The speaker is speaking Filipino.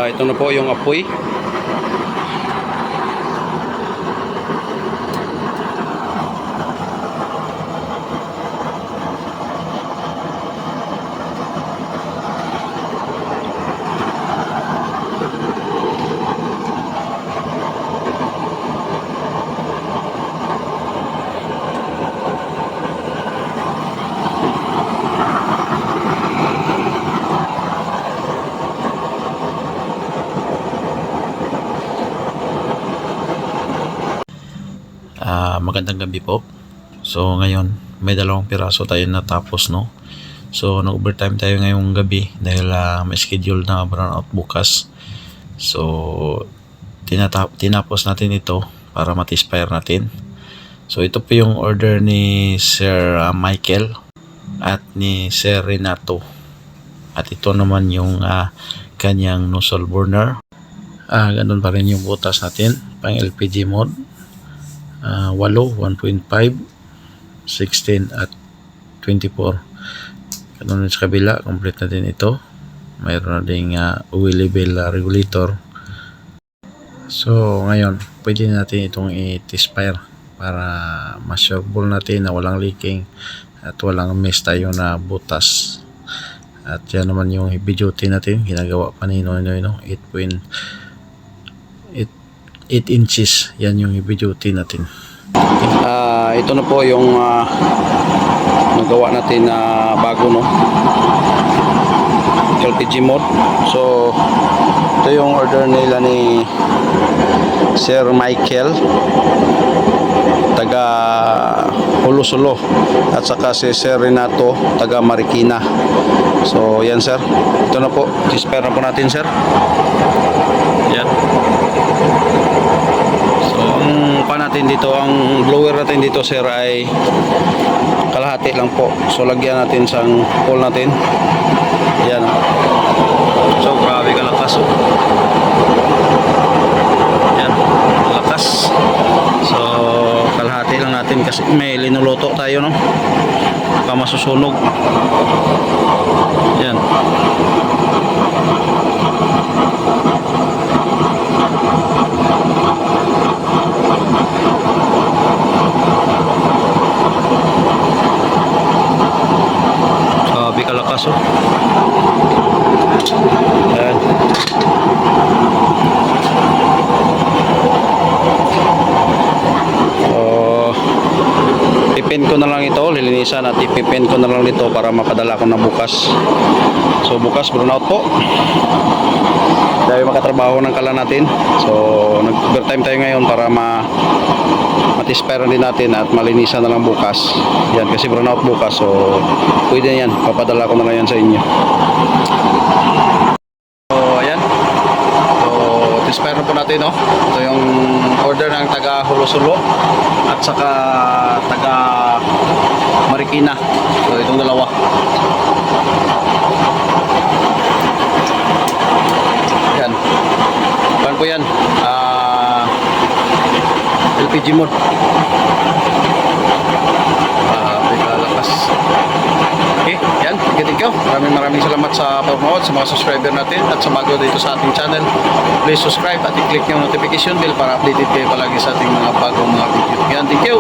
Ito na po yung apoy. Magandang gabi po. So ngayon may 2 piraso tayo natapos, no? So nag-overtime tayo ngayong gabi dahil may schedule na brownout bukas. So tinapos natin ito para matispire natin. So ito po yung order ni Sir Michael at ni Sir Renato. At ito naman yung kanyang nozzle burner. Ganun pa rin yung butas natin pang LPG mode. 8, 1.5, 16 at 24. Ganun sa kabila, complete na din ito. Mayroon na ding oil level regulator. So ngayon pwede natin itong i-tespire para ma-sureball natin na walang leaking at walang mess tayo na butas. At yan naman yung heavy duty natin, ginagawa pa ni Noy, 8 inches, yan yung heavy duty natin. Ito na po yung nagawa natin na bago, no, LPG mode. So ito yung order nila ni Sir Michael, taga Hulusulo, at saka si Sir Renato, taga Marikina. So yan sir, ito na po, dispare na po natin sir. Yan. So ang natin dito, ang blower natin dito sir ay kalahati lang po. So lagyan natin sang hole natin. Yan. So grabe kalakas, oh. Yan, lakas. So kalahati lang natin kasi may linuluto tayo, no, baka masusunog. Yan. Grabe kalakas, oh. Yan. Ipipin ko na lang ito, lilinisan at ipipin ko na lang dito para mapadala ko na bukas. So bukas burnout po, dahil makatrabaho ng kala natin. So nag-overtime tayo ngayon para matispire din natin at malinisan na lang bukas. Yan, kasi burnout bukas, so pwede yan, papadala ko na lang yan sa inyo. So ayan, so tispire na po natin, no? Ito yung order ng taga Hulusulo at saka taga Marikina. So itong dalawa. Yan. Pan po yan. LPG mode. Lakas. Okay, yan. Thank you. Maraming salamat sa panonood, sa mga subscriber natin at sa bago dito sa ating channel. Please subscribe at i-click yung notification bell para updated kayo palagi sa ating mga bagong mga video. Yan, thank you.